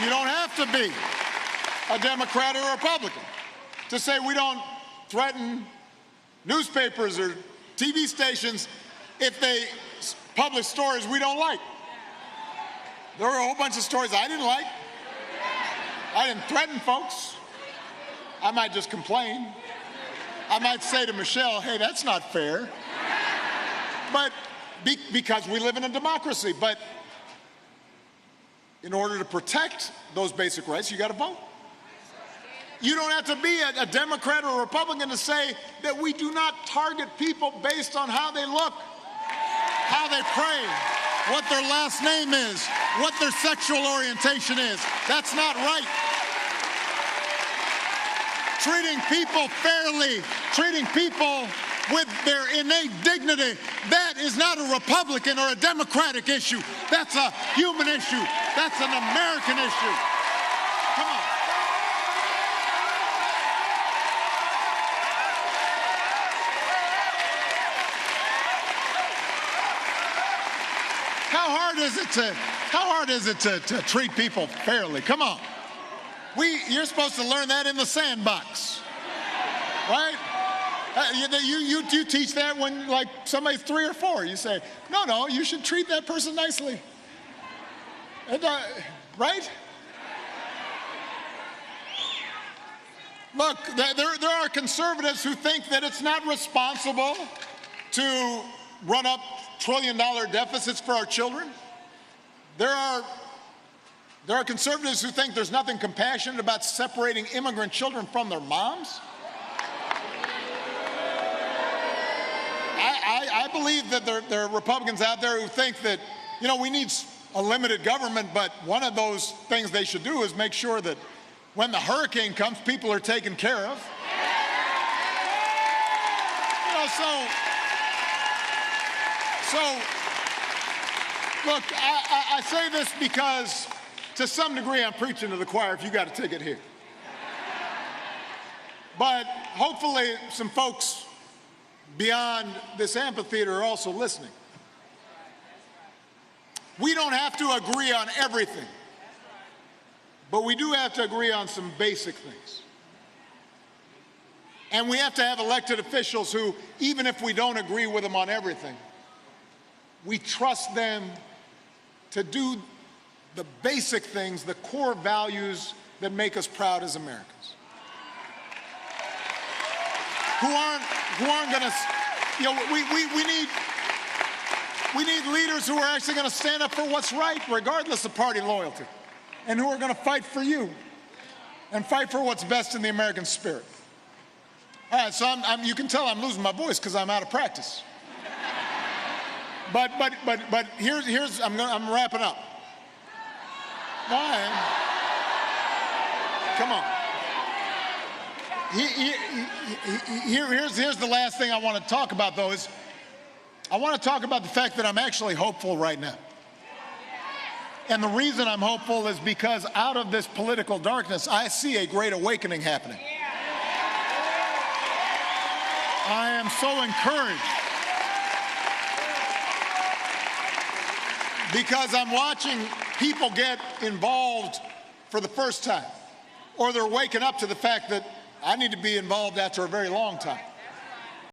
You don't have to be a Democrat or a Republican to say we don't threaten newspapers or TV stations if they publish stories we don't like. There were a whole bunch of stories I didn't like. I didn't threaten folks. I might just complain. I might say to Michelle, hey, that's not fair. But because we live in a democracy. But in order to protect those basic rights, you got to vote. You don't have to be a Democrat or a Republican to say that we do not target people based on how they look, how they pray, what their last name is, what their sexual orientation is. That's not right. Treating people fairly, treating people with their innate dignity, that is not a Republican or a Democratic issue. That's a human issue. That's an American issue. Come on. How hard is it to treat people fairly? Come on. You're supposed to learn that in the sandbox, right? You teach that when like somebody's 3 or 4. You say, no, you should treat that person nicely. And, right? Look, there are conservatives who think that it's not responsible to run up trillion-dollar deficits for our children. There are conservatives who think there's nothing compassionate about separating immigrant children from their moms. I believe that there are Republicans out there who think that, we need a limited government, but one of those things they should do is make sure that when the hurricane comes, people are taken care of. So look, I say this because to some degree I'm preaching to the choir if you got a ticket here. But hopefully some folks beyond this amphitheater are also listening. We don't have to agree on everything, but we do have to agree on some basic things. And we have to have elected officials who, even if we don't agree with them on everything, we trust them to do the basic things, the core values that make us proud as Americans. Who aren't going to, we need leaders who are actually going to stand up for what's right, regardless of party loyalty, and who are going to fight for you and fight for what's best in the American spirit. All right, so you can tell I'm losing my voice because I'm out of practice. But here's I'm wrapping up. Fine. Come on. Here's the last thing I want to talk about, though, is I want to talk about the fact that I'm actually hopeful right now. And the reason I'm hopeful is because out of this political darkness, I see a great awakening happening. I am so encouraged because I'm watching people get involved for the first time, or they're waking up to the fact that I need to be involved after a very long time.